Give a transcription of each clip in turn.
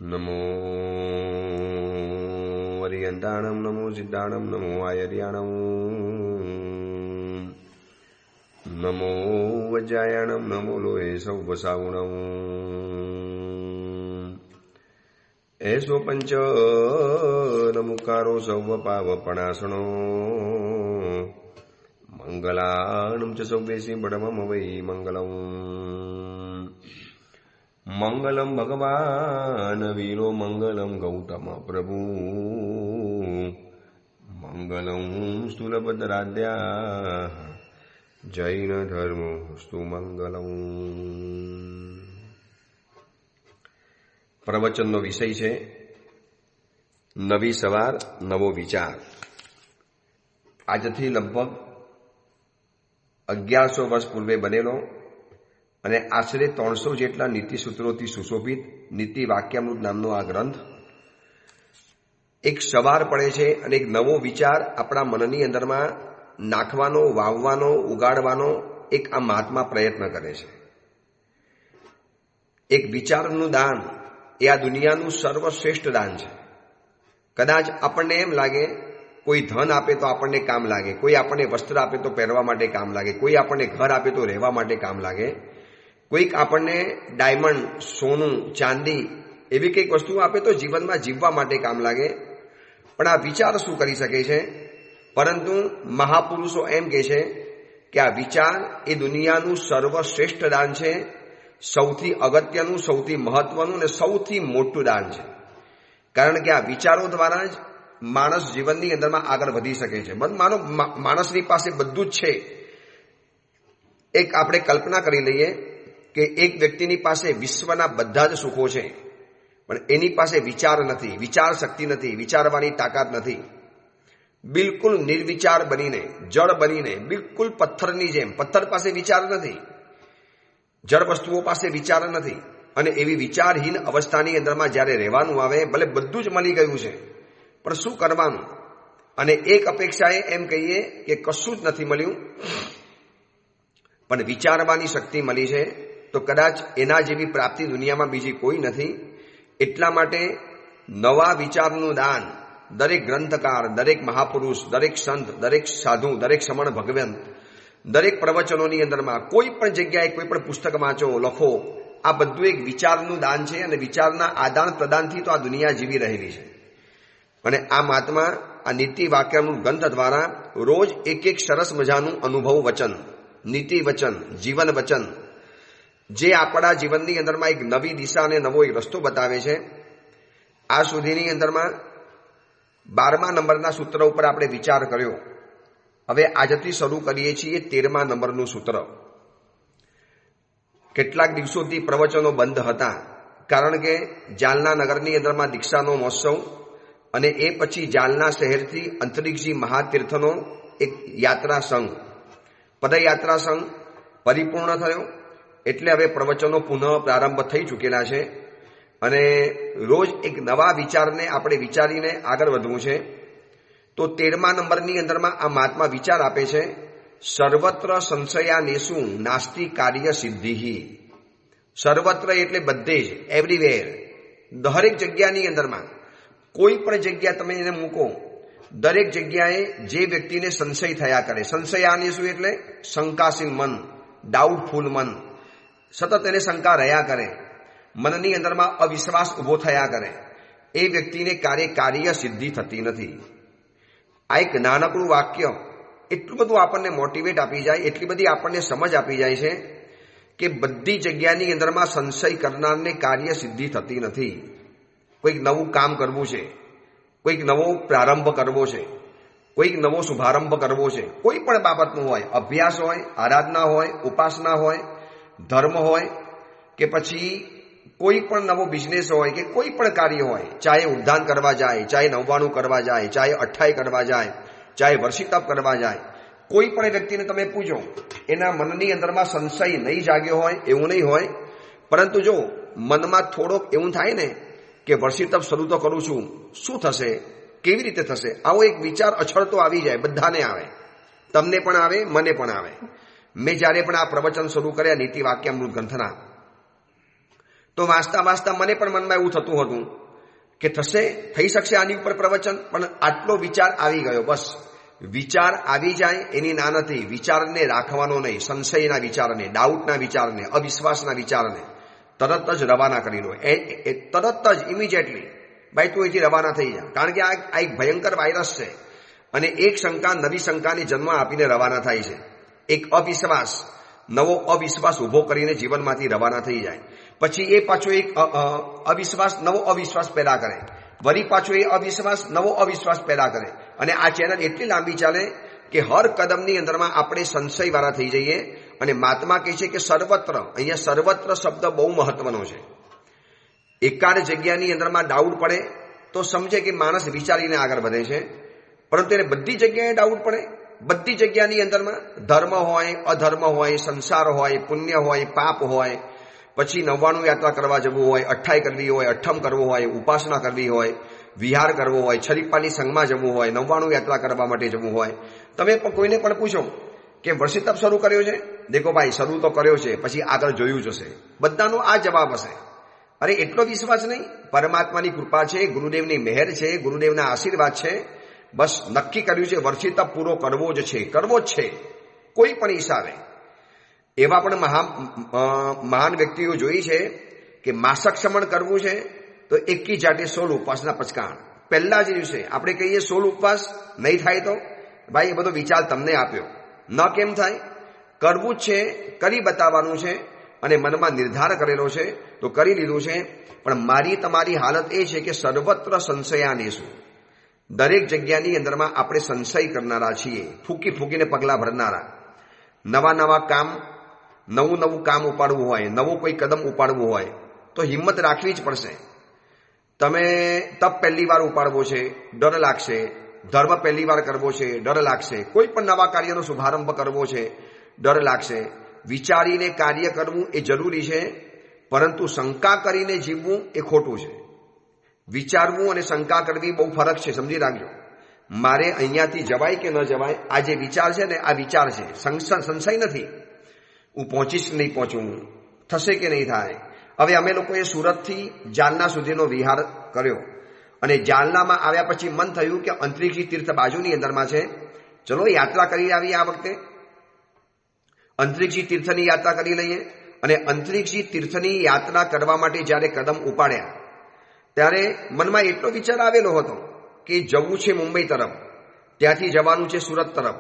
નમો વરિયંતાણમ, નમો સિદ્ધાણમ, નમો આયર્યાણમ, નમો વજ્રાયાણમ, નમો લોહે સૌવસાગુણમ, એસો પંચ નમુકારો સૌવ પાવપણાસણો, મંગલાણમ ચ સૌવેસી બડમમ વૈ મંગલમ. મંગલમ ભગવાન વીરો, મંગલમ ગૌતમ પ્રભુ, મંગલમ સ્થૂલભદ્રાદ્યા, જૈન ધર્મોસ્તુ મંગલમ. પ્રવચનનો વિષય છે નવી સવાર નવો વિચાર. આજથી લગભગ 1100 વર્ષ પૂર્વે બનેલો અને આશરે 300 જેટલા નીતિસૂત્રોથી સુશોભિત નીતિ વાક્યામૃત નામનો આ ગ્રંથ એક સવાર પડે છે અને એક નવો વિચાર આપણા મનની અંદરમાં નાખવાનો, વાવવાનો, ઉગાડવાનો એક આ મહાત્મા પ્રયત્ન કરે છે. એક વિચારનું દાન એ આ દુનિયાનું સર્વશ્રેષ્ઠ દાન છે. કદાચ આપણને એમ લાગે કોઈ ધન આપે તો આપણને કામ લાગે, કોઈ આપણને વસ્ત્ર આપે તો પહેરવા માટે કામ લાગે, કોઈ આપણને ઘર આપે તો રહેવા માટે કામ લાગે, કોઈક આપણને ડાયમંડ, સોનું, ચાંદી એવી કંઈક વસ્તુ આપે તો જીવનમાં જીવવા માટે કામ લાગે. પણ આ વિચાર શું કરી શકે છે? પરંતુ મહાપુરુષો એમ કહે છે કે આ વિચાર એ દુનિયાનું સર્વશ્રેષ્ઠ દાન છે, સૌથી અગત્યનું, સૌથી મહત્વનું અને સૌથી મોટું દાન છે. કારણ કે આ વિચારો દ્વારા જ માણસ જીવનની અંદરમાં આગળ વધી શકે છે. માનો માણસની પાસે બધું જ છે. એક આપણે કલ્પના કરી લઈએ કે એક વ્યક્તિની પાસે વિશ્વના બધા જ સુખો છે, પણ એની પાસે વિચાર નથી, વિચાર શક્તિ નથી, વિચારવાની તાકાત નથી. બિલકુલ નિર્વિચાર બનીને, જળ બનીને, બિલકુલ પથ્થરની જેમ. પથ્થર પાસે વિચાર નથી, જળ વસ્તુઓ પાસે વિચાર નથી. અને એવી વિચારહીન અવસ્થાની અંદરમાં જ્યારે રહેવાનું આવે, ભલે બધું જ મળી ગયું છે, પણ શું કરવાનું? અને એક અપેક્ષાએ એમ કહીએ કે કશું જ નથી મળ્યું, પણ વિચારવાની શક્તિ મળી છે, તો કદાચ એના જેવી પ્રાપ્તિ દુનિયામાં બીજી કોઈ નથી. એટલા માટે નવા વિચારનું દાન દરેક ગ્રંથકાર, દરેક મહાપુરુષ, દરેક સંત, દરેક સાધુ, દરેક સમણ ભગવાન, દરેક પ્રવચનોની અંદરમાં કોઈ પણ જગ્યાએ કોઈ પણ પુસ્તક વાંચો, લખો, આ બધું એક વિચારનું દાન છે. અને વિચારના આદાન પ્રદાનથી તો આ દુનિયા જીવી રહેલી છે. અને આ મહાત્મા આ નીતિ વાક્યનું ગ્રંથ દ્વારા રોજ એક એક સરસ મજાનું અનુભવ વચન, નીતિ વચન, જીવન વચન, જે આપણા જીવનની અંદરમાં એક નવી દિશા અને નવો એક રસ્તો બતાવે છે. આ સુધીની અંદરમાં 12મા નંબરના સૂત્ર ઉપર આપણે વિચાર કર્યો. હવે આજથી શરૂ કરીએ છીએ 13મા નંબરનું સૂત્ર. કેટલાક દિવસોથી પ્રવચનો બંધ હતા, કારણ કે જાલના નગરની અંદરમાં દીક્ષાનો મહોત્સવ અને એ પછી જાલના શહેરથી અંતરિક્ષજી મહાતીર્થનો એક યાત્રા સંઘ, પદયાત્રા સંઘ પરિપૂર્ણ થયો. એટલે હવે પ્રવચનો પુનઃ પ્રારંભ થઈ ચૂકેલા છે અને રોજ એક નવા વિચારને આપણે વિચારીને આગળ વધવું છે. તો 13મા નંબરની અંદરમાં આ મહાત્મા વિચાર આપે છે, સર્વત્ર સંશયાનેસુ નાસ્તિ કાર્ય સિદ્ધિ. સર્વત્ર એટલે બધે જ, એવરીવેર, દરેક જગ્યાની અંદરમાં કોઈ પણ જગ્યા તમે એને મૂકો, દરેક જગ્યાએ જે વ્યક્તિને સંશય થયા કરે, સંશયાનેસુ એટલે શંકાશીલ મન, ડાઉટફુલ મન, સતત એને શંકા રહ્યા કરે, મનની અંદરમાં અવિશ્વાસ ઉભો થયા કરે, એ વ્યક્તિને કાર્ય સિદ્ધિ થતી નથી. આ એક નાનકડું વાક્ય એટલું બધું આપણને મોટિવેટ આપી જાય, એટલી બધી આપણને સમજ આપી જાય છે કે બધી જગ્યાની અંદરમાં સંશય કરનારને કાર્ય સિદ્ધિ થતી નથી. કોઈક નવું કામ કરવું છે, કોઈક નવો પ્રારંભ કરવો છે, કોઈક નવો શુભારંભ કરવો છે, કોઈ પણ બાબતનું હોય, અભ્યાસ હોય, આરાધના હોય, ઉપાસના હોય, ધર્મ હોય, કે પછી કોઈ પણ નવો બિઝનેસ હોય, કે કોઈ પણ કાર્ય હોય, ચાહે ઉદ્ધાન કરવા જાય, ચાહે 99 કરવા જાય, ચાહે 28 કરવા જાય, ચાહે વર્ષિતપ કરવા જાય, કોઈ પણ વ્યક્તિને તમે પૂછો, એના મનની અંદરમાં સંશય નહીં જાગ્યો હોય એવું નહીં હોય. પરંતુ જો મનમાં થોડોક એવું થાય ને કે વર્ષિતપ શરૂ તો કરું છું, શું થશે, કેવી રીતે થશે, આવો એક વિચાર અછળતો આવી જાય. બધાને આવે, તમને પણ આવે, મને પણ આવે. મેં જ્યારે પણ આ પ્રવચન શરૂ કર્યા નીતિ વાક્યામૃત ગ્રંથના, તો વાંચતા વાંચતા મને પણ મનમાં એવું થતું હતું કે થઈ શકશે આની ઉપર પ્રવચન, પણ આટલો વિચાર આવી ગયો. બસ વિચાર આવી જાય એની ના નથી, વિચારને રાખવાનો નહીં, સંશયના વિચારને, ડાઉટના વિચારને, અવિશ્વાસના વિચારને તરત જ રવાના કરી લો. તરત જ ઇમિડિયેટલી ભાઈ તું અહીંથી રવાના થઈ જા. કારણ કે આ એક ભયંકર વાયરસ છે અને એક શંકા નવી શંકાને જન્મ આપીને રવાના થાય છે. એક અવિશ્વાસ નવો અવિશ્વાસ ઉભો કરીને જીવનમાંથી રવાના થઈ જાય. પછી એ પાછો એક અવિશ્વાસ નવો અવિશ્વાસ પેદા કરે, વળી પાછો એ અવિશ્વાસ નવો અવિશ્વાસ પેદા કરે, અને આ ચેનલ એટલી લાંબી ચાલે કે હર કદમની અંદરમાં આપણે સંશયવાળા થઈ જઈએ. અને મહાત્મા કહે છે કે સર્વત્ર, અહીંયા સર્વત્ર શબ્દ બહુ મહત્વનો છે. એકાદ જગ્યાની અંદરમાં ડાઉટ પડે તો સમજે કે માણસ વિચારીને આગળ વધે છે, પરંતુ એને બધી જગ્યાએ ડાઉટ પડે, બધી જગ્યાની અંદરમાં ધર્મ હોય, અધર્મ હોય, સંસાર હોય, પુણ્ય હોય, પાપ હોય, પછી 99 યાત્રા કરવા જવું હોય, 28 કરવી હોય, અઠ્ઠમ કરવો હોય, ઉપાસના કરવી હોય, વિહાર કરવો હોય, છરીપાલી સંઘમાં જવું હોય, 99 યાત્રા કરવા માટે જવું હોય. તમે પણ કોઈને પણ પૂછો કે વર્ષી તપ શરૂ કર્યો છે? દેખો ભાઈ શરૂ તો કર્યો છે, પછી આગળ જોયું જશે. બધાનો આ જવાબ હશે. અરે એટલો વિશ્વાસ નહીં, પરમાત્માની કૃપા છે, ગુરુદેવની મહેર છે, ગુરુદેવના આશીર્વાદ છે. બસ નક્કી કર્યું છે વર્ષી તપ પૂરો કરવો જ છે, કરવો જ છે કોઈ પણ હિસાબે. એવા પણ મહાન વ્યક્તિઓ જોઈ છે કે માસક સમણ કરવું છે તો એકી જાતે 16 ઉપવાસના પચકાણ. પહેલા જ દિવસે આપણે કહીએ 16 ઉપવાસ નહીં થાય તો ભાઈ એ બધો વિચાર તમને આપ્યો. ન કેમ થાય? કરવું જ છે, કરી બતાવવાનું છે, અને મનમાં નિર્ધાર કરેલો છે તો કરી લીધું છે. પણ મારી તમારી હાલત એ છે કે સર્વત્ર સંશયાનેશું, દરેક જગ્યાની અંદરમાં આપણે સંશય કરનારા છીએ, ફૂંકી ફૂંકીને પગલાં ભરનારા. નવા કામ, નવું કામ ઉપાડવું હોય, નવું કોઈ કદમ ઉપાડવું હોય તો હિંમત રાખવી જ પડશે. તમે તપ પહેલી વાર ઉપાડવો છે, ડર લાગશે. ધર્મ પહેલી વાર કરવો છે, ડર લાગશે. કોઈ પણ નવા કાર્યનો શુભારંભ કરવો છે, ડર લાગશે. વિચારીને કાર્ય કરવું એ જરૂરી છે, પરંતુ શંકા કરીને જીવવું એ ખોટું છે. વિચારવું અને શંકા કરવી બહુ ફરક છે, સમજી રાખજો. મારે અહીંયાથી જવાય કે ન જવાય, આ જે વિચાર છે ને આ વિચાર છે, સંશય નથી. હું પહોંચીશ કે નહીં પહોંચું, થશે કે નહીં થાય. હવે અમે લોકોએ સુરતથી જાલના સુધીનો વિહાર કર્યો, અને જાલનામાં આવ્યા પછી મન થયું કે અંતરિક્ષી તીર્થ બાજુની અંદરમાં છે, ચલો યાત્રા કરી આવીએ. આ વખતે અંતરિક્ષી તીર્થની યાત્રા કરી લઈએ. અને અંતરિક્ષી તીર્થની યાત્રા કરવા માટે જ્યારે કદમ ઉપાડ્યા ત્યારે મનમાં એટલો વિચાર આવેલો હતો કે જવું છે મુંબઈ તરફ, ત્યાંથી જવાનું છે સુરત તરફ,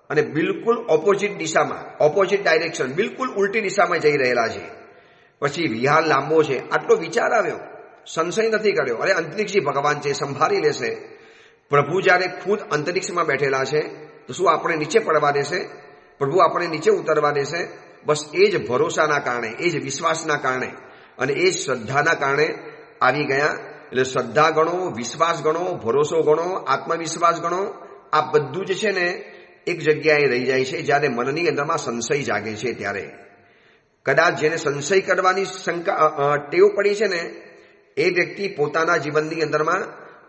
અને બિલકુલ ઓપોઝિટ દિશામાં, ઓપોઝિટ ડાયરેક્શન, બિલકુલ ઉલટી દિશામાં જઈ રહેલા છે. પછી વિહાર લાંબો છે, આટલો વિચાર આવ્યો, સંશય નથી કર્યો. અરે અંતરિક્ષી ભગવાન છે, સંભાળી લેશે. પ્રભુ જ્યારે ખુદ અંતરિક્ષમાં બેઠેલા છે તો શું આપણે નીચે પડવા દેશે? પ્રભુ આપણે નીચે ઉતરવા દેશે? બસ એ જ ભરોસાના કારણે, એ જ વિશ્વાસના કારણે અને એ જ શ્રદ્ધાના કારણે આવી ગયા. એટલે શ્રદ્ધા ગણો, વિશ્વાસ ગણો, ભરોસો ગણો, આત્મવિશ્વાસ ગણો, આ બધું જ છે ને એક જગ્યાએ રહી જાય છે જ્યારે મનની અંદરમાં સંશય જાગે છે. ત્યારે કદાચ જેને સંશય કરવાની ટેવ પડી છે ને એ વ્યક્તિ પોતાના જીવનની અંદરમાં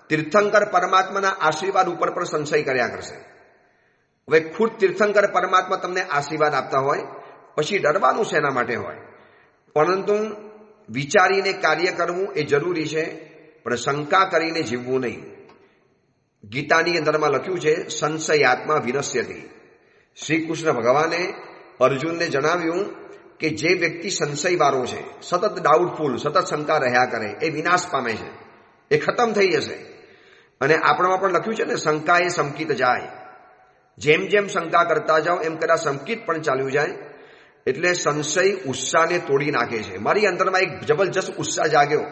તીર્થંકર પરમાત્માના આશીર્વાદ ઉપર પણ સંશય કર્યા કરશે. હવે ખુદ તીર્થંકર પરમાત્મા તમને આશીર્વાદ આપતા હોય પછી ડરવાનું શેના માટે હોય? પરંતુ વિચારીને કાર્ય કરવું એ જરૂરી છે, પણ શંકા કરીને જીવવું નહીં. ગીતાની અંદરમાં લખ્યું છે સંશયાત્મા વિનશ્યતિ. શ્રી કૃષ્ણ ભગવાને અર્જુનને જણાવ્યું કે જે વ્યક્તિ સંશયવાળો છે, સતત ડાઉટફુલ, સતત શંકા રહ્યા કરે, એ વિનાશ પામે છે, એ ખતમ થઈ જશે. અને આપણામાં પણ લખ્યું છે ને શંકા એ સંકિત જાય. જેમ જેમ શંકા કરતા જાઓ એમ કદાચ સંકિત પણ ચાલ્યું જાય. એટલે સંશય ઉત્સાહને તોડી નાખે છે. મારી અંદરમાં એક જબરજસ્ત ઉત્સાહ જાગ્યો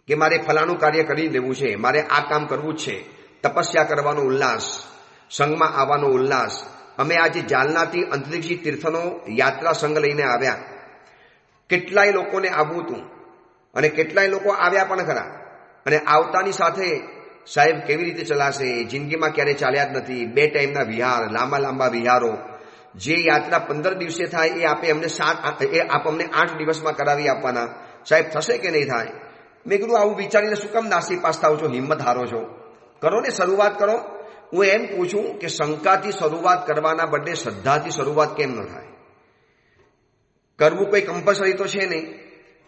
કે મારે ફલાણું કાર્ય કરી લેવું છે, મારે આ કામ કરવું જ છે. તપસ્યા કરવાનો ઉલ્લાસ, સંઘમાં આવવાનો ઉલ્લાસ. અમે આજે જાલનાથી અંતરિક્ષી તીર્થનો યાત્રા સંઘ લઈને આવ્યા. કેટલાય લોકોને આવવું હતું અને કેટલાય લોકો આવ્યા પણ ખરા. અને આવતાની સાથે સાહેબ કેવી રીતે ચલાશે, જિંદગીમાં ક્યારે ચાલ્યા જ નથી. 2 ટાઈમના વિહાર, લાંબા વિહારો. જે યાત્રા 15 દિવસે થાય એ આપે અમને આપ અમને 8 દિવસમાં કરાવી આપવાના. સાહેબ થશે કે નહીં થાય? મેં કીધું આવું વિચારીને શું કામ નાસીપાસ થાવ છો, હિંમત હારો છો? કરો ને, શરૂઆત કરો. હું એમ પૂછું કે શંકાથી શરૂઆત કરવાના બદલે શ્રદ્ધાથી શરૂઆત કેમ ન થાય? કરવું કોઈ કમ્પલસરી તો છે નહીં,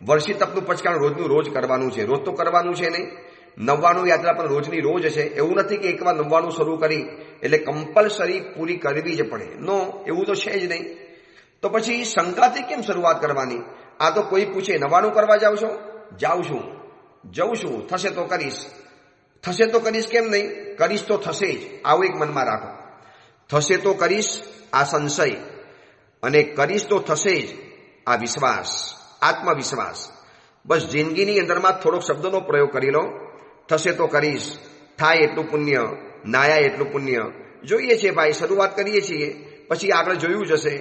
વર્ષી તપનું પચકાણ રોજનું રોજ કરવાનું છે. રોજ તો કરવાનું છે નહીં. 99 યાત્રા પણ રોજની રોજ છે. એવું નથી કે એકવાર 99 શરૂ કરી એટલે કમ્પલસરી પૂરી કરવી જ પડે. નો, એવું તો છે જ નહીં. તો પછી શંકાથી કેમ શરૂઆત કરવાની? આ તો કોઈ પૂછે 99 કરવા જાવ છો? જાઉં છું, જઉં છું, થશે તો કરીશ. થશે તો કરીશ કેમ નહીં? કરીશ તો થશે જ. આવું એક મનમાં રાખો. થશે તો કરીશ આ સંશય, અને કરીશ તો થશે જ આ વિશ્વાસ, આત્મવિશ્વાસ. બસ જિંદગીની અંદરમાં થોડોક શબ્દનો પ્રયોગ કરી લો. થશે તો કરીશ, થાય એટલું પુણ્ય, નાયા એટલું પુણ્ય. જોઈએ છીએ ભાઈ, શરૂઆત કરીએ છીએ, પછી આગળ જોયું જશે.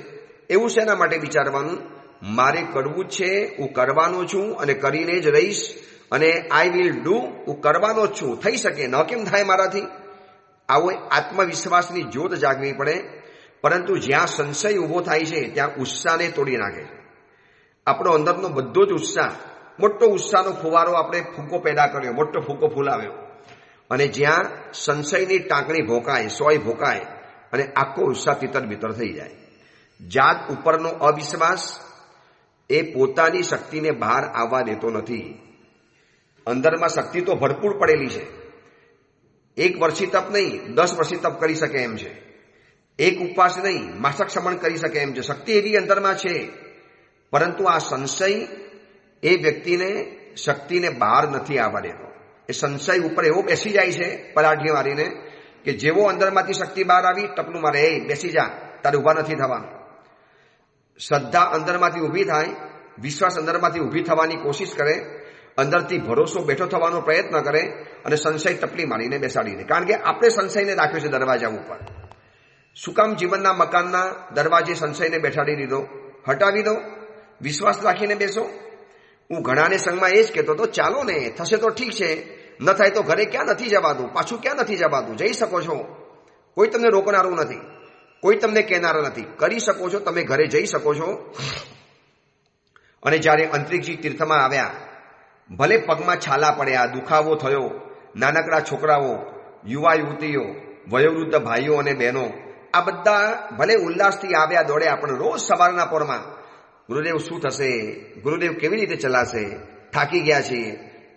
એવું શેના માટે વિચારવાનું? મારે કરવું જ છે, હું કરવાનો છું અને કરીને જ રહીશ, અને આઈ વિલ ડુ, હું કરવાનો જ છું. થઈ શકે, ન કેમ થાય મારાથી? આવો આત્મવિશ્વાસની જ્યોત જાગવી પડે. પરંતુ જ્યાં સંશય ઊભો થાય છે ત્યાં ઉત્સાહને તોડી નાખે છે. આપણો અંદરનો બધો જ ઉત્સાહ, મોટો ઉત્સાહનો ફુવારો આપણે ફૂંકો પેદા કર્યો, મોટો ફૂંકો ફૂલાવ્યો, અને જ્યાં સંશયની ટાંકણી ભોકાય, સોય ભોકાય, અને આખો ઉત્સાહ તિતર બિતર થઈ જાય. જાત ઉપરનો અવિશ્વાસ એ પોતાની શક્તિને બહાર આવવા દેતો નથી. અંદરમાં શક્તિ તો ભરપૂર પડેલી છે. 1 વર્ષી તપ નહીં, 10 વર્ષી તપ કરી શકે એમ છે. એક ઉપવાસ નહીં, માસક શમન કરી શકે એમ છે. શક્તિ એવી અંદરમાં છે. પરંતુ આ સંશય એ વ્યક્તિને શક્તિને બહાર નથી આવવા દેતો. એ સંશય ઉપર એવો બેસી જાય છે પલાઠી મારીને કે જેવો અંદરમાંથી શક્તિ બહાર આવી, ટપલું મારે, એ બેસી જા, તારે ઊભા નથી થવાનું. શ્રદ્ધા અંદરમાંથી ઊભી થાય, વિશ્વાસ અંદરમાંથી ઊભી થવાની કોશિશ કરે, અંદરથી ભરોસો બેઠો થવાનો પ્રયત્ન કરે, અને સંશય ટપલી મારીને બેસાડી દે. કારણ કે આપણે સંશયને રાખ્યો છે દરવાજા ઉપર. શું કામ જીવનના મકાનના દરવાજે સંશયને બેસાડી દીધો? હટાવી દો, વિશ્વાસ રાખીને બેસો. હું ઘણાને સંઘમાં એ જ કહેતો હતો, ચાલો ને, થશે તો ઠીક છે, ન થાય તો ઘરે ક્યાં નથી જવાતું, પાછું ક્યાં નથી જવાતું, જઈ શકો છો. કોઈ તમને રોકનારું નથી, કોઈ તમને કહેનારા નથી. કરી શકો છો, તમે ઘરે જઈ શકો છો. અને જ્યારે અંતરિક્ષજી તીર્થમાં આવ્યા, ભલે પગમાં છાલા પડ્યા, દુખાવો થયો, નાનકડા છોકરાઓ, યુવા યુવતીઓ, વયોવૃદ્ધ ભાઈઓ અને બહેનો, આ બધા ભલે ઉલ્લાસથી આવ્યા, દોડ્યા, પણ રોજ સવારના પોરમાં ગુરુદેવ શું થશે, ગુરુદેવ કેવી રીતે ચલાશે, થાકી ગયા છીએ,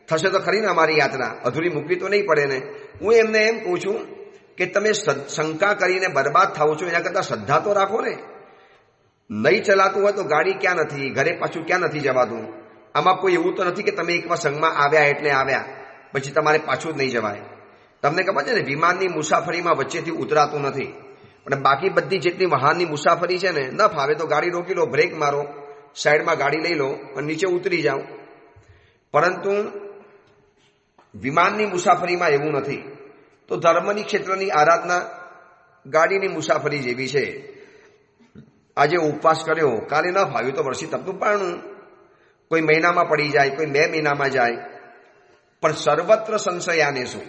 થશે તો ખરી ને અમારી યાત્રા, અધૂરી મૂકવી તો નહીં પડે ને. હું એમને એમ કહું છું કે તમે શંકા કરીને બરબાદ થાઓ છો, એના કરતાં શ્રદ્ધા તો રાખો ને. નહીં ચલાતું હોય તો ગાડી ક્યાં નથી, ઘરે પાછું ક્યાં નથી જવાતું. આમાં કોઈ એવું તો નથી કે તમે એકવાર સંઘમાં આવ્યા એટલે આવ્યા, પછી તમારે પાછું જ નહીં જવાય. તમને ખબર છે ને, વિમાનની મુસાફરીમાં વચ્ચેથી ઉતરાતું નથી, પણ બાકી બધી જેટલી વાહનની મુસાફરી છે ને, ન ફાવે તો ગાડી રોકી લો, બ્રેક મારો, સાઈડમાં ગાડી લઈ લો અને નીચે ઉતરી જાઓ. પરંતુ વિમાનની મુસાફરીમાં એવું નથી. તો ધર્મની ક્ષેત્રની આરાધના ગાડીની મુસાફરી જેવી છે. આજે ઉપવાસ કર્યો, કાલે ન ફાવ્યું તો વર્ષી તપનું પારણું. કોઈ મહિનામાં પડી જાય, કોઈ 2 મહિનામાં જાય, પણ સર્વત્ર સંશયાને શું?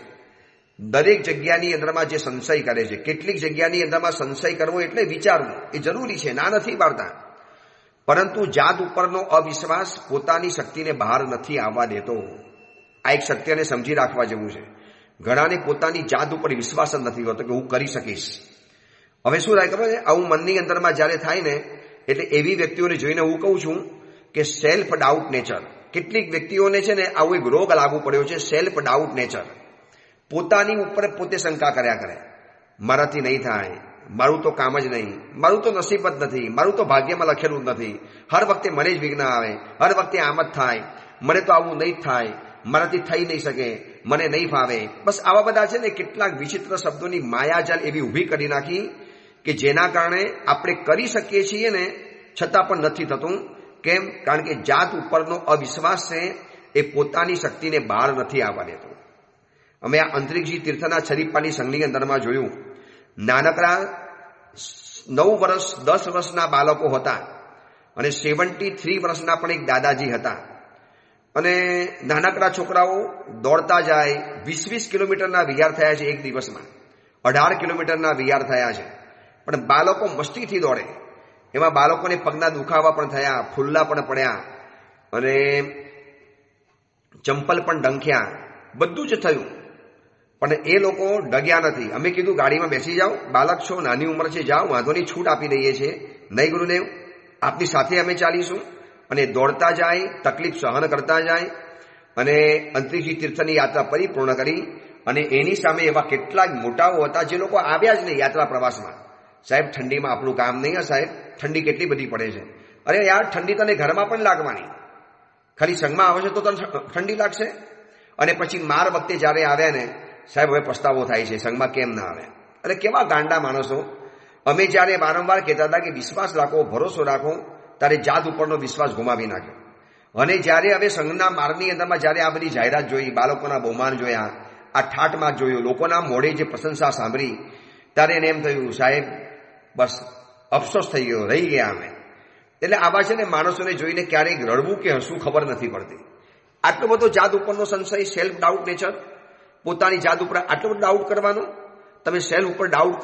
દરેક જગ્યાની અંદરમાં જે સંશય કરે છે, કેટલીક જગ્યાની અંદરમાં સંશય કરવો એટલે વિચારવું, એ જરૂરી છે, ના નથી પાડતા. પરંતુ જાત ઉપરનો અવિશ્વાસ પોતાની શક્તિને બહાર નથી આવવા દેતો. આ એક સત્યને સમજી રાખવા જેવું છે. ઘણાને પોતાની જાત ઉપર વિશ્વાસ જ નથી હોતો કે હું કરી શકીશ. હવે શું થાય ખબર છે? આવું મનની અંદરમાં જ્યારે થાય ને, એટલે એવી વ્યક્તિઓને જોઈને હું કહું છું કે સેલ્ફ ડાઉટ નેચર. કેટલીક વ્યક્તિઓને છે ને આવો એક રોગ લાગુ પડ્યો છે, સેલ્ફ ડાઉટ નેચર. પોતાની ઉપર પોતે શંકા કર્યા કરે, મારાથી નહીં થાય, મારું તો કામ જ નહીં, મારું તો નસીબ જ નથી, મારું તો ભાગ્યમાં લખેલું જ નથી, હર વખતે મને જ વિઘ્ન આવે, હર વખતે આમ જ થાય, મને તો આવું નહીં થાય, મારાથી થઈ નહીં શકે, મને નહીં ફાવે. બસ આવા બધા છે ને કેટલાક વિચિત્ર શબ્દોની માયાજાલ એવી ઊભી કરી નાખી કે જેના કારણે આપણે કરી શકીએ છીએ ને, છતાં પણ નથી થતું. કેમ? કારણ કે જાત ઉપરનો અવિશ્વાસ છે, એ પોતાની શક્તિને બહાર નથી આવવા દેતો. અમે આ અંતરિક્ષજી તીર્થના છરીપાની સંઘની અંદરમાં જોયું, નાનકડા 9 વર્ષ 10 વર્ષના બાળકો હતા, અને 73 વર્ષના પણ એક દાદાજી હતા. અને નાનકડા છોકરાઓ દોડતા જાય, 20-20 કિલોમીટરના વિહાર થયા છે એક દિવસમાં, 18 કિલોમીટરના વિહાર થયા છે. પણ બાળકો મસ્તીથી દોડે, એમાં બાળકોને પગના દુખાવા પણ થયા, ફૂલ્લા પણ પડ્યા, અને ચંપલ પણ ડંખ્યા, બધું જ થયું. પણ એ લોકો ડગ્યા નથી. અમે કીધું ગાડીમાં બેસી જાઓ, બાળક છો, નાની ઉંમર છે, જાઓ, વાંધો નહીં, છૂટ આપી દઈએ છીએ. નહીં ગુરુદેવ, આપની સાથે અમે ચાલીશું, અને દોડતા જાય, તકલીફ સહન કરતા જાય અને અંતરિક્ષ તીર્થની યાત્રા પરિપૂર્ણ કરી. અને એની સામે એવા કેટલાક મોટાઓ હતા જે લોકો આવ્યા જ નહીં યાત્રા પ્રવાસમાં. સાહેબ ઠંડીમાં આપણું કામ નહીં. હા સાહેબ, ઠંડી કેટલી બધી પડે છે. અરે યાર, ઠંડી તને ઘરમાં પણ લાગવાની, ખાલી સંઘમાં આવે છે તો તને ઠંડી લાગશે. અને પછી માર વખતે જ્યારે આવ્યા ને સાહેબ, હવે પસ્તાવો થાય છે, સંઘમાં કેમ ના આવે. અરે કેવા ગાંડા માણસો. અમે જ્યારે વારંવાર કહેતા હતા કે વિશ્વાસ રાખો, ભરોસો રાખો, ત્યારે જાત ઉપરનો વિશ્વાસ ગુમાવી નાખ્યો. અને જ્યારે હવે સંઘના માર્ગની અંદરમાં જ્યારે આ બધી જાહેરાત જોઈ, બાળકોના બહુમાન જોયા, આ ઠાઠમાં જોયું, લોકોના મોઢે જે પ્રશંસા સાંભળી, ત્યારે એને એમ થયું સાહેબ બસ અફસોસ થઈ ગયો, રહી ગયા અમે. એટલે આવા છે ને માણસોને જોઈને ક્યારેક રડવું કે હસવું ખબર નથી પડતી. આટલો બધો જાત ઉપરનો સંશય, સેલ્ફ ડાઉટ નેચર, પોતાની જાત ઉપર આટલો બધો ડાઉટ કરવાનો. તમે સેલ્ફ ઉપર ડાઉટ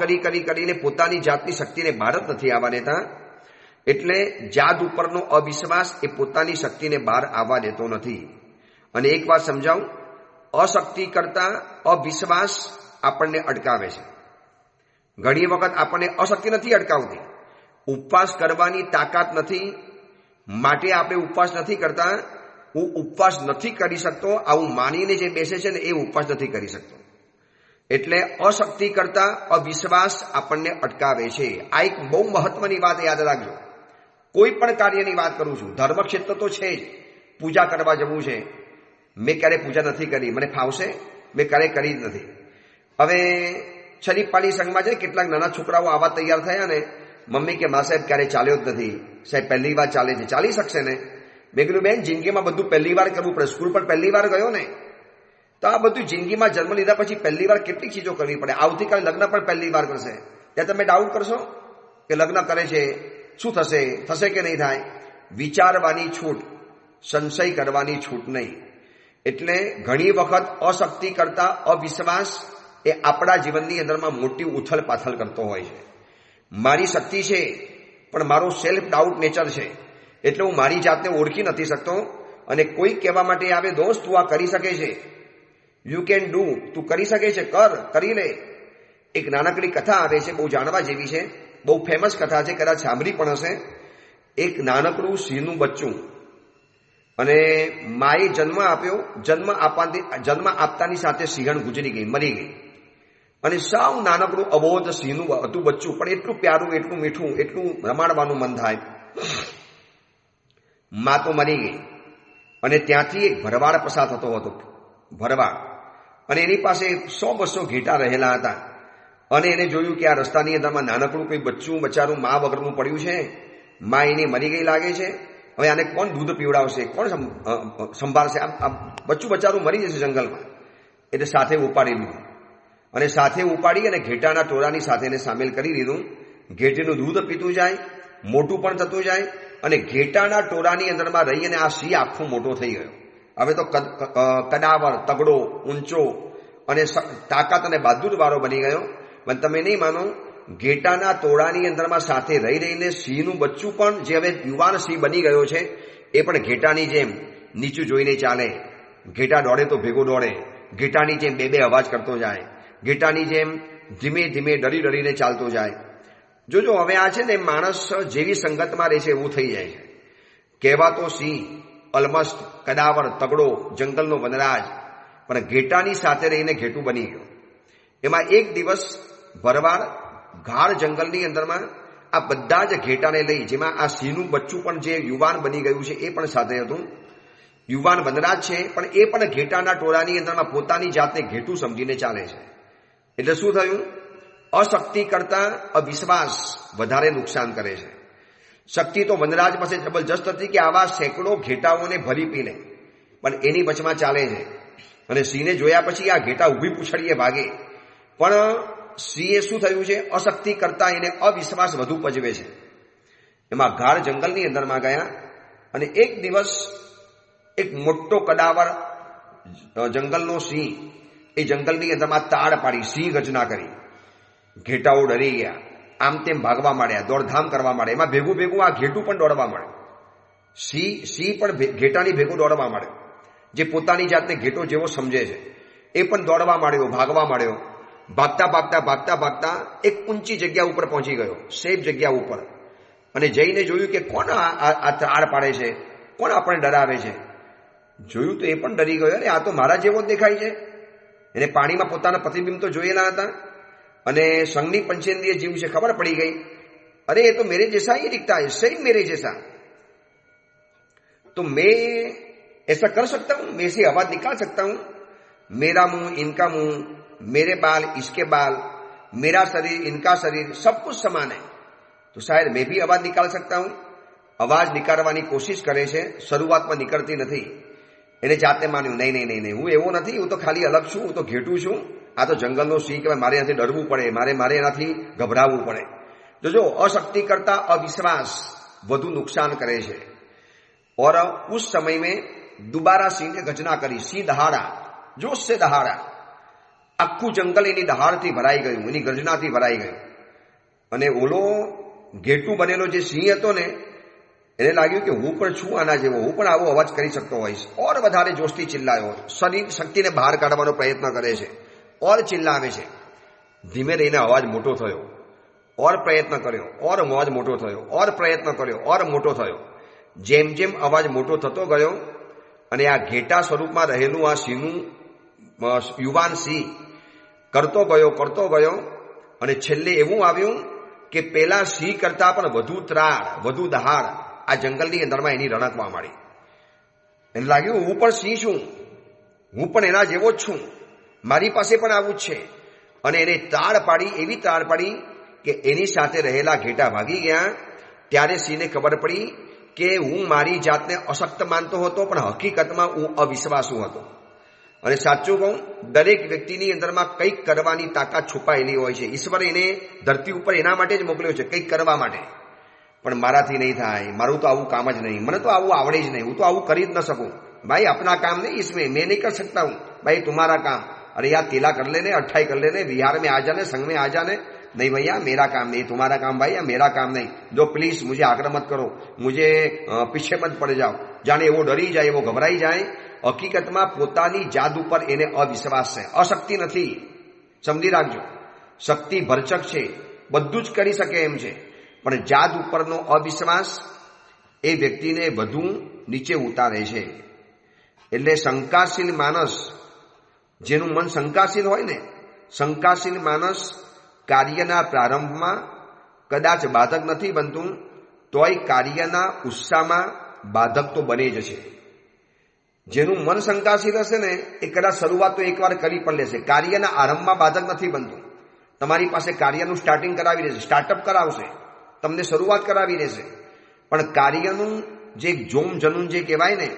કરીને પોતાની જાતની શક્તિને બહાર જ નથી આવવા દેતા. એટલે જાત ઉપરનો અવિશ્વાસ એ પોતાની શક્તિને બહાર આવવા દેતો નથી. અને એક વાત સમજાવું, અશક્તિ કરતા અવિશ્વાસ આપણને અટકાવે છે. ઘણી વખત આપણને અશક્તિ નથી અટકાવતી, ઉપવાસ કરવાની તાકાત નથી માટે આપણે ઉપવાસ નથી કરતા. હું ઉપવાસ નથી કરી શકતો આવું માનીને જે બેસે છે ને એ ઉપવાસ નથી કરી શકતો. એટલે અશક્તિ કરતા અવિશ્વાસ આપણને અટકાવે છે. આ એક બહુ મહત્વની વાત યાદ રાખજો. કોઈ પણ કાર્યની વાત કરું છું, ધર્મક્ષેત્ર તો છે જ, પૂજા કરવા જવું છે, મેં ક્યારેય પૂજા નથી કરી, મને ફાવશે, મેં ક્યારેય કરી જ નથી. હવે શરીફપાલી સંઘમાં છે કેટલાક નાના છોકરાઓ આવા તૈયાર થયા ને, મમ્મી કે મા સાહેબ ક્યારેય ચાલ્યો જ નથી, સાહેબ પહેલી વાર ચાલે છે, ચાલી શકશે ને? મેં કીધું બેન, જિંદગીમાં બધું પહેલી વાર કરવું પડે. સ્કૂલ પર પહેલી વાર ગયો ને, તો આ બધું જિંદગીમાં જન્મ લીધા પછી પહેલી વાર કેટલીક ચીજો કરવી પડે. આવતીકાલે લગ્ન પણ પહેલી વાર કરશે, ત્યાં તમે ડાઉટ કરશો કે લગ્ન કરે છે શું થશે, થશે કે નહીં થાય? વિચારવાની છૂટ, સંશય કરવાની છૂટ નહીં. એટલે ઘણી વખત અશક્તિ કરતા અવિશ્વાસ એ આપણા જીવનની અંદરમાં મોટી ઉથલ પાથલ કરતો હોય છે. મારી શક્તિ છે પણ મારો સેલ્ફ ડાઉટ નેચર છે, એટલે હું મારી જાતને ઓળખી નથી શકતો. અને કોઈ કહેવા માટે આવે, દોસ્ત તું આ કરી શકે છે, યુ કેન ડુ, તું કરી શકે છે, કરી લે. એક નાનકડી કથા આવે છે, બહુ જાણવા જેવી છે, બહુ ફેમસ કથા છે, કદાચ સાંભળી પણ હશે. એક નાનકડું સિંહનું બચ્ચું, અને માએ જન્મ આપ્યો. જન્મ આપતાની સાથે સિંહણ ગુજરી ગઈ, મરી ગઈ. અને સાવ નાનકડું અબોધ સિંહનું હતું બચ્ચું, પણ એટલું પ્યારું, એટલું મીઠું, એટલું રમાડવાનું મન થાય. મા તો મરી ગઈ. અને ત્યાંથી એક ભરવાડ પસાર થતો હતો, ભરવાડ. અને એની પાસે 100-200 ઘેટા રહેલા હતા. અને એને જોયું કે આ રસ્તાની અંદરમાં નાનકડું કોઈ બચ્ચું બચારું મા વગરનું પડ્યું છે, મા એની મરી ગઈ લાગે છે. હવે આને કોણ દૂધ પીવડાવશે, કોણ સંભાળશે? આ બચ્ચું બચારું મરી જશે જંગલમાં. એટલે સાથે ઉપાડી લીધું, અને સાથે ઉપાડી અને ઘેટાના ટોળાની સાથે એને સામેલ કરી દીધું. ઘેટીનું દૂધ પીતું જાય, મોટું પણ થતું જાય, અને ઘેટાના ટોળાની અંદરમાં રહી અને આ સિંહ આખો મોટો થઈ ગયો. હવે તો કદાવર, તગડો, ઊંચો અને તાકાત અને બહાદુર બની ગયો. પણ તમે નહીં માનો, ઘેટાના ટોળાની અંદરમાં સાથે રહીને સિંહનું બચ્ચું પણ જે હવે યુવાન સિંહ બની ગયો છે, એ પણ ઘેટાની જેમ નીચું જોઈને ચાલે. ઘેટા દોડે તો ભેગો દોડે, ઘેટાની જેમ બે અવાજ કરતો જાય, ઘેટાની જેમ ધીમે ધીમે ડરીને ચાલતો જાય. જોજો હવે આ છે ને, માણસ જેવી સંગતમાં રહે છે એવું થઈ જાય છે. કહેવાતો સિંહ, અલમસ્ત, કદાવર, તગડો, જંગલનો વનરાજ, પણ ઘેટાની સાથે રહીને ઘેટું બની ગયો. એમાં એક દિવસ ભરવાડ ગાઢ જંગલની અંદરમાં આ બધા જ ઘેટાને લઈ, જેમાં આ સિંહનું બચ્ચું પણ જે યુવાન બની ગયું છે એ પણ સાથે હતું. યુવાન વનરાજ છે, પણ એ પણ ઘેટાના ટોળાની અંદરમાં પોતાની જાતને ઘેટું સમજીને ચાલે છે. એટલે શું થયું? અશક્તિ કરતા અવિશ્વાસ વધારે નુકસાન કરે છે. શક્તિ તો વનરાજ પાસે જબરજસ્ત હતી કે આવા સેંકડો ઘેટાઓને ભરી પી લે, પણ એની વચમાં ચાલે છે. અને સિંહને જોયા પછી આ ઘેટા ઊભી પૂછડીએ ભાગે. પણ સિંહે શું થયું છે? અશક્તિ કરતા એને અવિશ્વાસ વધુ પજવે છે. એમાં ગાઢ જંગલની અંદરમાં ગયા, અને એક દિવસ એક મોટો કદાવર જંગલનો સિંહ એ જંગલની અંદરમાં તાડ પાડી, સિંહ ગર્જના કરી. ઘેટાઓ ડરી ગયા, આમ તેમ ભાગવા માંડ્યા, દોડધામ કરવા માંડ્યા. એમાં ભેગું આ ઘેટું પણ દોડવા માંડ્યું. સિંહ પણ ઘેટાની ભેગું દોડવા માંડ્યો. જે પોતાની જાતને ઘેટો જેવો સમજે છે એ પણ દોડવા માંડ્યો, ભાગવા માંડ્યો. ભાગતા એક ઊંચી જગ્યા ઉપર પહોંચી ગયો, સેફ જગ્યા ઉપર. અને જઈને જોયું કે કોણ આ તાડ પાડે છે. કોણ આપણને ડરાવે છે? જોયું તો એ પણ ડરી ગયો. અરે આ તો મારા જેવો જ દેખાય છે. એને પાણીમાં પોતાના પ્રતિબિંબ તો જોયેલા હતા અને સંગની पंचेंद्रिय जीव से खबर पड़ी गई, अरे ये तो मेरे जैसा ही दिखता है, सही मेरे जैसा. तो मैं ऐसा कर सकता हूं, मैं ऐसी आवाज निकाल सकता हूं, मेरा मुंह इनका मुंह, मेरे बाल इसके बाल, मेरा शरीर इनका शरीर, सब कुछ समान है, तो शायद मैं भी आवाज निकाल सकता हूं. અવાજ નિકાળવાની કોશિશ કરે છે, શરૂઆતમાં નીકળતી નથી. એને જાતે માન્યું નહીં નહીં નહીં નહીં, હું એવો નથી, હું તો ખાલી અલગ છું, હું તો ઘેટું છું, આ તો જંગલનો સિંહ કહેવાય, મારે એનાથી ડરવું પડે, મારે એનાથી ગભરાવવું પડે. જો અશક્તિ કરતા અવિશ્વાસ વધુ નુકસાન કરે છે. और उस समय में दोबारा सिंह ने गर्जना करी. सिंह दहाड़ा, जोश से दहाड़ा. આખું જંગલ એની દહાડથી ભરાઈ ગયું, એની ગર્જનાથી ભરાઈ ગયું. અને ઓલો ઘેટું બનેલો જે સિંહ હતો ને, એને લાગ્યું કે હું પણ છું આના જેવો, હું પણ આવો અવાજ કરી શકતો હોઈશ. ઓર વધારે જોશથી ચિલ્લાયો. શરીર શક્તિને બહાર કાઢવાનો પ્રયત્ન કરે છે, ઓર ચિલ્લાવે છે. ધીમે રહીને અવાજ મોટો થયો, ઓર પ્રયત્ન કર્યો, ઓર અવાજ મોટો થયો, ઓર પ્રયત્ન કર્યો, ઓર મોટો થયો. જેમ જેમ અવાજ મોટો થતો ગયો અને આ ઘેટા સ્વરૂપમાં રહેલું આ સિંહનું યુવાન સિંહ કરતો ગયો અને છેલ્લે એવું આવ્યું કે પેલા સિંહ કરતા પણ વધુ ત્રાળ, વધુ દહાડ આ જંગલની અંદરમાં એની રણકવા માંડી. એને લાગ્યું હું પણ સિંહ છું, હું પણ એના જેવો જ છું, મારી પાસે પણ આવું જ છે. અને એને તાળ પાડી, એવી તાળ પાડી કે એની સાથે રહેલા ઘેટા ભાગી ગયા. ત્યારે સિંહને ખબર પડી કે હું મારી જાતને અશક્ત માનતો હતો, પણ હકીકતમાં હું અવિશ્વાસુ હતો. અને સાચું કહું, દરેક વ્યક્તિની અંદરમાં કંઈક કરવાની તાકાત છુપાયેલી હોય છે. ઈશ્વરે એને ધરતી ઉપર એના માટે જ મોકલ્યો છે, કંઈક કરવા માટે. પણ મારાથી નહીં થાય, મારું તો આવું કામ જ નહીં, મને તો આવું આવડે જ નહીં, હું તો આવું કરી જ ન શકું. ભાઈ अपना काम नहीं, इसमें मैं नहीं कर सकता हूं, भाई तुम्हारा काम, अरे यार तिला कर लेने, अट्ठाई कर लेने, बिहार में आ जाने, संघ में आ जाने. नहीं भैया मेरा काम नहीं, तुम्हारा काम भाई, मेरा काम नहीं. जो प्लीज मुझे आग्रह मत करो, मुझे पीछे मत पड़ जाओ. જાણે એવો ડરી જાય, એવો ગભરાઈ જાય. હકીકતમાં પોતાની જાત ઉપર એને અવિશ્વાસ છે, અશક્તિ નથી. સમજી રાખજો, શક્તિ ભરચક છે, બધું જ કરી શકે એમ છે, પણ જાત ઉપરનો અવિશ્વાસ એ વ્યક્તિને વધુ નીચે ઉતારે છે. એટલે શંકાશીલ માણસ, જેનું મન શંકાશીલ હોય ને, શંકાશીલ માણસ કાર્યના પ્રારંભમાં કદાચ બાધક નથી બનતું, તોય કાર્યના ઉત્સાહમાં બાધક તો બને જ છે. જેનું મન શંકાશીલ હશે ને, એ કદાચ શરૂઆત તો એકવાર કરી પણ લેશે, કાર્યના આરંભમાં બાધક નથી બનતું. તમારી પાસે કાર્યનું સ્ટાર્ટિંગ કરાવી દેશે, સ્ટાર્ટઅપ કરાવશે, તમને શરૂઆત કરાવી દેશે, પણ કાર્યનું જે જોમ જનૂન જે કહેવાય ને,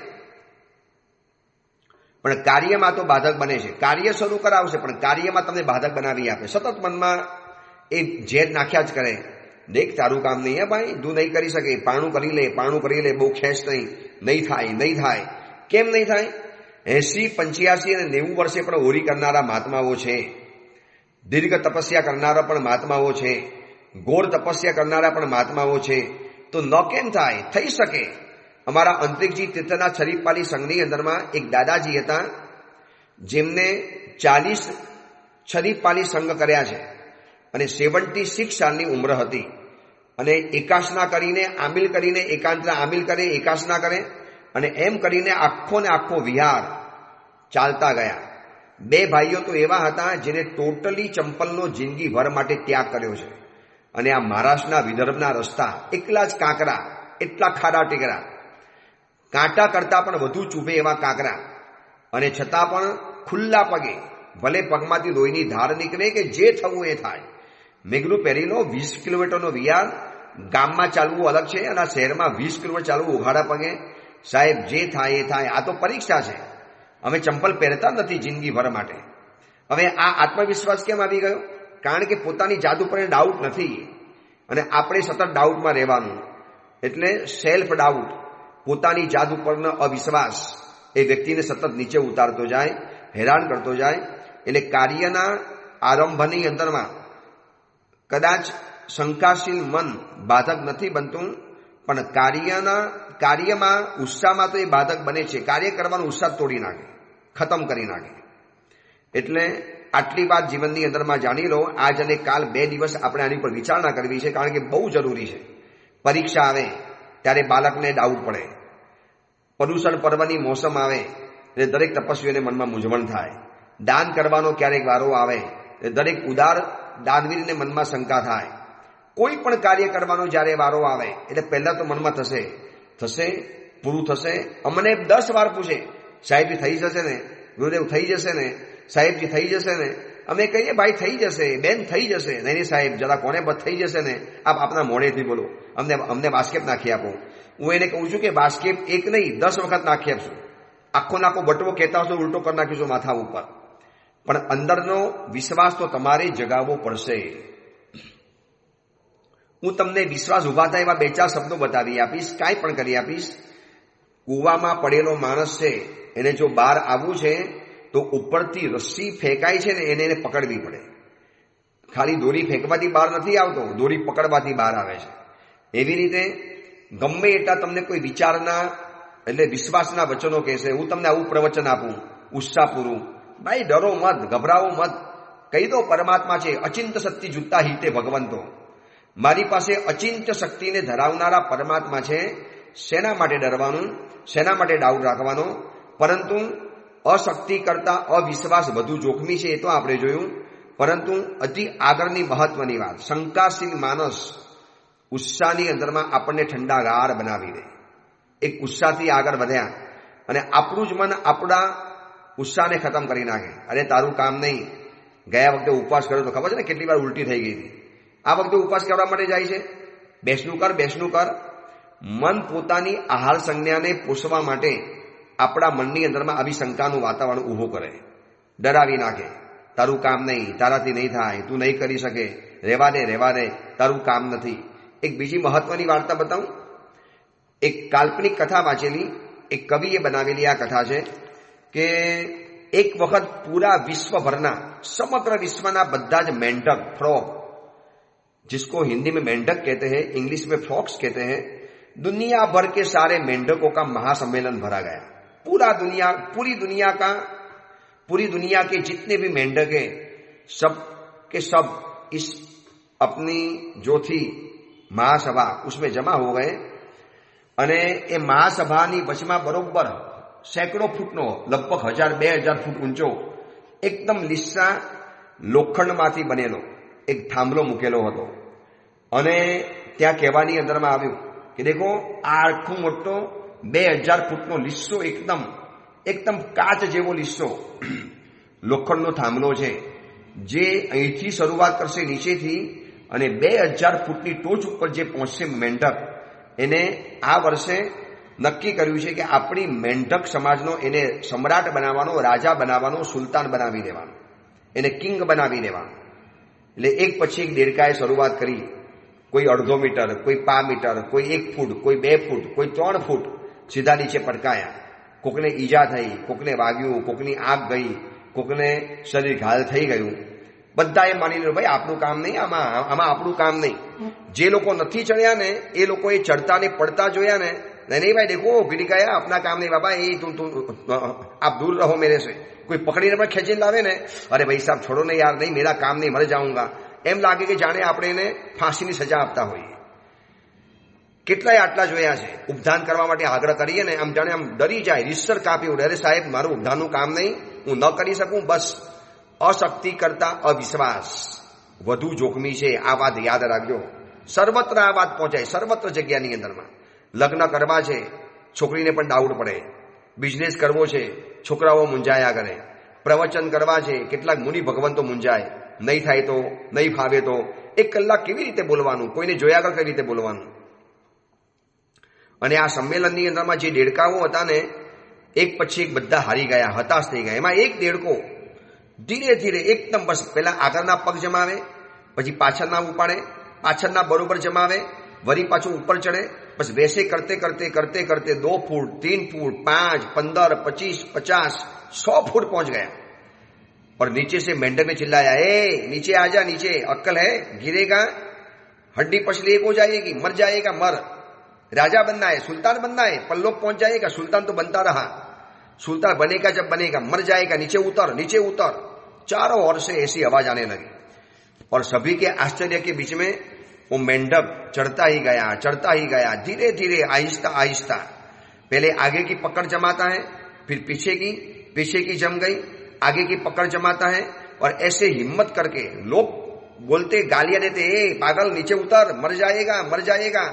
પણ કાર્યમાં તો બાધક બને છે. કાર્ય શરૂ કરાવશે પણ કાર્યમાં તમને બાધક બનાવી આપે. સતત મનમાં એ ઝેર નાખ્યા જ કરે, દેખ તારું કામ નહીં હે ભાઈ, તું નહીં કરી શકે, પાણું કરી લે, બહુ ખેંચ નહીં થાય. કેમ નહીં થાય? 80, 85 અને 90 વર્ષે પણ હોરી કરનારા મહાત્માઓ છે, દીર્ઘ તપસ્યા કરનારા પણ મહાત્માઓ છે, ઘોર તપસ્યા કરનારા પણ મહાત્માઓ છે. તો ન કેમ થાય? થઈ શકે. અમારા અંતરિકજી તીર્થના છરીપાલી સંઘની અંદરમાં એક દાદાજી હતા, જેમને 40 છરીપાલી સંઘ કર્યા છે અને 76 સાલની ઉંમર હતી. અને એકાસના કરીને, આમિલ કરીને, એકાંતના આમિલ કરે, એકાસના કરે, અને એમ કરીને આખો ને આખો વિહાર ચાલતા ગયા. 2 ભાઈઓ તો એવા હતા જેને ટોટલી ચંપલનો જિંદગીભર માટે ત્યાગ કર્યો છે. અને આ મહારાષ્ટ્રના વિદર્ભના રસ્તા એકલા જ કાંકરા, એટલા ખાડા ટેકરા, કાંટા કરતા પણ વધુ ચૂભે એવા કાંકરા, અને છતાં પણ ખુલ્લા પગે, ભલે પગમાંથી લોહીની ધાર નીકળે કે જે થવું એ થાય. મેઘલું પહેરી લો, 20 કિલોમીટરનો વિહાર, ગામમાં ચાલવું અલગ છે અને આ શહેરમાં 20 કિલોમીટર ચાલવું ઉઘાડા પગે. સાહેબ જે થાય એ થાય, આ તો પરીક્ષા છે. અમે ચંપલ પહેરતા નથી જિંદગીભર માટે. હવે આ આત્મવિશ્વાસ કેમ આવી ગયો? કારણ કે પોતાની જાત ઉપર ડાઉટ નથી, અને આપણે સતત ડાઉટમાં રહેવાનું. એટલે સેલ્ફ ડાઉટ, પોતાની જાત ઉપરનો અવિશ્વાસ એ વ્યક્તિને સતત નીચે ઉતારતો જાય, હેરાન કરતો જાય. એટલે કાર્યના આરંભની અંદરમાં કદાચ શંકાશીલ મન બાધક નથી બનતું, પણ કાર્યમાં ઉત્સાહમાં તો એ બાધક બને છે. કાર્ય કરવાનો ઉત્સાહ તોડી નાખે, ખતમ કરી નાખે. એટલે આટલી વાત જીવનની અંદરમાં જાણી લો. આજ અને કાલ 2 દિવસ આપણે આની પર વિચારણા કરવી છે, કારણ કે બહુ જરૂરી છે. પરીક્ષા આવે ત્યારે બાળકને ડાઉટ પડે, પર્યુષણ પર્વની મોસમ આવે એટલે દરેક તપસ્વીઓને મનમાં મૂંઝવણ થાય. દાન કરવાનો ક્યારેક વારો આવે એટલે દરેક ઉદાર દાનવીરને મનમાં શંકા થાય. કોઈ પણ કાર્ય કરવાનો જ્યારે વારો આવે એટલે પહેલા તો મનમાં થશે પૂરું થશે. અમને 10 વાર પૂછે, સાહેબજી થઈ જશે ને, ગુરુદેવ થઈ જશે ને, સાહેબજી થઈ જશે ને. અમે કહીએ ભાઈ થઈ જશે, બેન થઈ જશે. નહીં સાહેબ જરા કોને થઈ જશે ને, આપ આપના મોઢેથી બોલો, અમને બાસ્કેટ નાખી આપો. હું એને કહું છું કે બાસ્કેટ એક નહીં 10 વખત નાખી આપશું. આખો નાખો બટવો કહેતા હશો, ઉલટો કરી નાખીશું માથા ઉપર. પણ અંદરનો વિશ્વાસ તો તમારે જગાવવો પડશે. હું તમને વિશ્વાસ ઉભા થાય એવા 2-4 શબ્દો બતાવી આપીશ, કાંઈ પણ કરી આપીશ. કૂવામાં પડેલો માણસ છે, એને જો બહાર આવવું છે તો ઉપરથી રસ્સી ફેંકાય છે ને એને પકડવી પડે. ખાલી દોરી ફેંકવાથી બહાર નથી આવતો, દોરી પકડવાથી બહાર આવે છે. એવી રીતે ગમે એટલા તમને કોઈ વિચારના એટલે વિશ્વાસના વચનો કહેશે. હું તમને આવું પ્રવચન આપું ઉત્સાહપૂરું, ભાઈ ડરો મત, ગભરાવો મત, કહી દો પરમાત્મા છે. અચિંત શક્તિ જુત્તા હિતે ભગવંતો. મારી પાસે અચિંત શક્તિને ધરાવનારા પરમાત્મા છે. શેના માટે ડરવાનું, શેના માટે ડાઉટ રાખવાનો? પરંતુ અશક્તિ કરતા અવિશ્વાસ વધુ જોખમી છે, એ તો આપણે જોયું. પરંતુ અતિ આગળની મહત્વની વાત, શંકાશીલ માણસ ઉત્સાહની અંદરમાં આપણને ઠંડાગાર બનાવી દે. એક ઉત્સાહથી આગળ વધ્યા અને આપણું જ મન આપણા ઉત્સાહને ખતમ કરી નાખે. અરે તારું કામ નહીં. ગયા વખતે ઉપવાસ કર્યો તો ખબર છે ને કેટલી વાર ઉલટી થઈ ગઈ હતી. આ વખતે ઉપવાસ કરવા માટે જાય છે. બેસનું કર. મન પોતાની આહાર સંજ્ઞાને પોષવા માટે આપણા મનની અંદરમાં આવી શંકાનું વાતાવરણ ઊભું કરે, ડરાવી નાખે. તારું કામ નહીં, તારાથી નહીં થાય, તું નહીં કરી શકે, રહેવા દે, તારું કામ નથી. એક બીજી મહત્વની વાર્તા બતાવું. એક કાલ્પનિક કથા વાંચેલી, એક કવિએ બનાવેલી આ કથા છે કે એક વખત પૂરા વિશ્વભરના સમગ્ર વિશ્વના બધા જ मेंढक फ्रॉग, जिसको हिंदी में मेंढक कहते हैं, इंग्लिश में फ्रॉक्स कहते हैं, दुनिया भर के सारे मेंढकों का महासम्मेलन भरा गया. पूरी दुनिया के जितने भी मेंढक हैं सब के सब इस अपनी जो थी महासभा उसमें जमा हो गए. અને એ મહાસભાની વચમાં બરોબર સેંકડો ફૂટનો, લગભગ 1000-2000 ફૂટ ઊંચો એકદમ લીસા લોખંડમાંથી બનેલો એક થાંભલો મૂકેલો હતો. અને ત્યાં કહેવાની અંદરમાં આવ્યું કે દેખો આ આખો મોટો 2000 ફૂટનો લીસો, એકદમ કાચ જેવો લીસો લોખંડનો થાંભલો છે, જે અહીંથી શરૂઆત કરશે નીચેથી અને 2000 ફૂટની ટોચ ઉપર જે પહોંચશે મેંઢક, એને આ વર્ષે નક્કી કર્યું છે કે આપણી મેંઢક સમાજનો એને સમ્રાટ બનાવવાનો, રાજા બનાવવાનો, સુલતાન બનાવી દેવાનો, એને કિંગ બનાવી દેવાનો. એટલે એક પછી એક દેડકાએ શરૂઆત કરી. કોઈ 1/2 મીટર, કોઈ 5 મીટર, કોઈ 1 ફૂટ, કોઈ 2 ફૂટ, કોઈ 3 ફૂટ સીધા નીચે પટકાયા. કોકને ઈજા થઈ, કોકને વાગ્યું, કોકની આંખ ગઈ, કોકને શરીર ઘાયલ થઈ ગયું. બધાએ માની લીધું ભાઈ આપણું કામ નહીં, આમાં આપણું કામ નહીં. જે લોકો નથી ચડ્યા ને એ લોકોએ ચડતા ને પડતા જોયા ને, नहीं भाई देखो गिरी गया अपना काम नहीं बाबा, ये तुम आप दूर रहो मेरे से. कोई पकड़ीने पर खेचीने लावे ने, अरे भाई साहब छोड़ो ने यार, नहीं मेरा काम नहीं, मर जाऊंगा, એમ લાગે કે જાણે આપણે એને ફાંસીની સજા આપતા હોઈએ. કેટલાય આટલા જોયા છે. ઉપધાન કરવા માટે આગ્રહ કરીએ ને આમ જાણે આમ ડરી જાય, રીસર કાપી ઉઠે, અરે સાહેબ મારું ઉપધાનનું કામ નહીં, હું ન કરી શકું. બસ અશક્તિ કરતા અવિશ્વાસ વધુ જોખમી છે. આ વાત યાદ રાખજો. સર્વત્ર આ વાત પહોંચાય, સર્વત્ર જગ્યાની અંદરમાં. લગ્ન કરવા છે, છોકરીને પણ ડાઉટ પડે. બિઝનેસ કરવો છે, છોકરાઓ મૂંઝાયા કરે. પ્રવચન કરવા છે, કેટલાક મુનિ ભગવંતો મૂંઝાય, નહીં થાય તો, નહીં ફાવે તો 1 કલાક કેવી રીતે બોલવાનું, કોઈને જોયા આગળ કઈ રીતે બોલવાનું. અને આ સંમેલનની અંદરમાં જે દેડકાઓ હતા ને, એક પછી એક બધા હારી ગયા, હતાશ થઈ ગયા. એમાં એક દેડકો ધીરે ધીરે એકદમ બસ પહેલા આગળના પગ જમાવે, પછી પાછળના ઉપાડે, પાછળના બરોબર જમાવે, વળી પાછું ઉપર ચડે. બસ વैसे करते करते करते करते 2 फुट 3 फुट 5 15 25 50 100 फुट पहुंच गया. और नीचे से मेंढक ने चिल्लाया, ए नीचे आ जा, नीचे अक्कल है, गिरेगा हड्डी पसली एक हो जाएगी, मर जाएगा, मर. राजा बनना है, सुल्तान बनना है, पल्लोक पहुंच जाएगा. सुल्तान तो बनता रहा, सुल्तान बनेगा जब बनेगा, मर जाएगा, नीचे उतर, नीचे उतर. चारों ओर से ऐसी आवाज आने लगी. और सभी के आश्चर्य के बीच में वो मेंढक चढ़ता ही गया, धीरे धीरे आहिस्ता आहिस्ता पहले आगे की पकड़ जमाता है, फिर पीछे की जम गई, आगे की पकड़ जमाता है और ऐसे हिम्मत करके लोग बोलते, गालियां देते, ए पागल नीचे उतर, मर जाएगा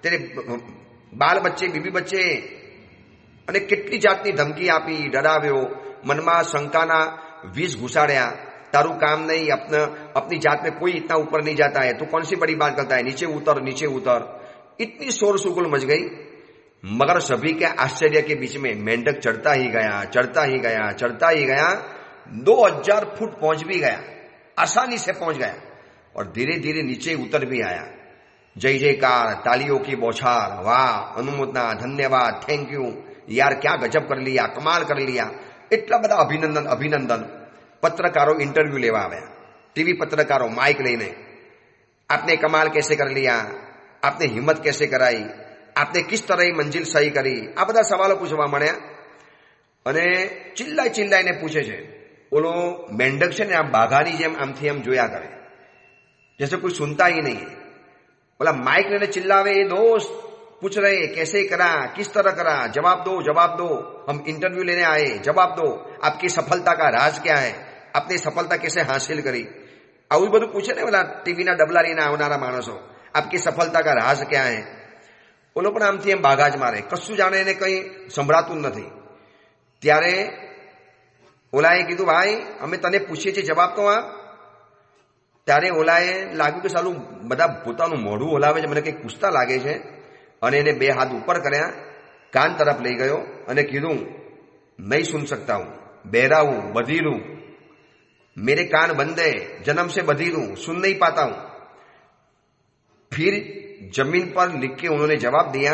तेरे बाल बच्चे बीबी बच्चे, અને કેટલી જાતની ધમકી આપી, ડરાવ્યો, મનમાં શંકાના વિષ ઘુસાડ્યા, तारू काम नहीं, अपनी जात में कोई इतना ऊपर नहीं जाता है, तू कौन सी बड़ी बात करता है, नीचे उतर। इतनी शोर शुगुल मच गई, मगर सभी के आश्चर्य के बीच में मेंढक चढ़ता ही गया 2000 फुट पहुंच भी गया, आसानी से पहुंच गया और धीरे धीरे नीचे उतर भी आया। जय जयकार, तालियों की बौछार, वाह, अनुमोदना, धन्यवाद, थैंक यू यार, क्या गजब कर लिया, कमाल कर लिया, इतना बड़ा अभिनंदन। पत्रकारों इंटरव्यू लेवा आव्या, टीवी पत्रकारों माइक लईने, आपने कमाल कैसे कर लिया, आपने हिम्मत कैसे कराई, आपने किस तरह मंजिल सही करी, आ बधा सवालों पूछवा मळ्या। अने चिल्लाईने पूछे छे। ओलो मेंढक छे ने आम बाघानी जेम आमथी आम जोया करे, जैसे कोई सुनता ही नहीं है। बोला माइक लेने चिल्लावे, ये दोस्त पूछ रहे कैसे करा, किस तरह करा, जवाब दो, हम इंटरव्यू लेने आए, जवाब दो, आपकी सफलता का राज क्या है, आपने सफलता कैसे हासिल करी, आવું બધું પૂછે ને પેલા ટીવીના ડબલા લઈને આવનારા માણસો, आपकी सफलता का राज क्या है। ઓલો પણ આમથી એમ બાગા જ મારે, કશું જાણે એને કંઈ સંભળાતું નથી। ત્યારે ઓલાએ કીધું, ભાઈ અમે તને પૂછીએ છીએ, જવાબ તો આપ। ત્યારે ઓલાએ લાગ્યું કે સાલું બધા પોતાનું મોઢું હલાવે છે, મને કંઈક પૂછતા લાગે છે, અને એને 2 હાથ ઉપર કર્યા, કાન તરફ લઈ ગયો અને કીધું, नहीं सुन सकता हूं, बहरा हूं, बधिर हूं, मेरे कान बंद है, जन्म से बधिर हूं, सुन नहीं पाता हूं। फिर जमीन पर लिख के उन्होंने जवाब दिया,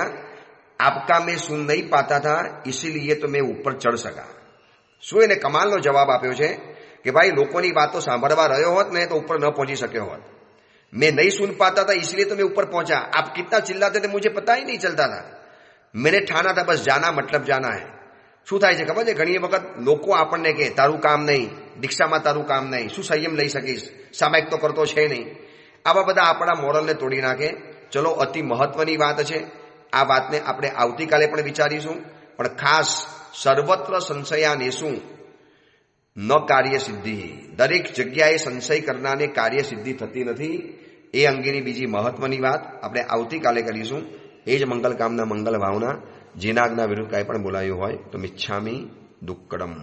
आपका मैं सुन नहीं पाता था, इसीलिए तो मैं ऊपर चढ़ सका। શું એને કમાલનો જવાબ આપ્યો છે કે ભાઈ લોકોની વાતો સાંભળવા રહ્યો હોત ને તો ઉપર ન પહોંચી શક્યો હોત। मैं नहीं सुन पाता था इसलिए तो मैं ऊपर पहुंचा, आप कितना चिल्लाते थे मुझे पता ही नहीं चलता था, मैंने ठाना था बस जाना मतलब जाना है। શું થાય છે ખબર છે, ઘણી વખત લોકો આપણને કહે તારું કામ નહીં, દીક્ષામાં તારું કામ નહીં, શું સંયમ લઈ શકીશ, સામાયિક તો કરતો છે નહીં, આવા બધા આપણા મોરલને તોડી નાખે। ચલો, અતિ મહત્વની વાત છે, આ વાતને આપણે આવતીકાલે પણ વિચારીશું, પણ ખાસ સર્વત્ર સંશયાનેશું ન કાર્યસિદ્ધિ, દરેક જગ્યાએ સંશય કરનારને કાર્યસિદ્ધિ થતી નથી, એ અંગેની બીજી મહત્વની વાત આપણે આવતીકાલે કરીશું। એ જ મંગલ કામના મંગલ ભાવના, જેના આજ્ઞા વિરુદ્ધ કાંઈ પણ બોલાયું હોય તો મિચ્છામી દુક્કડમ।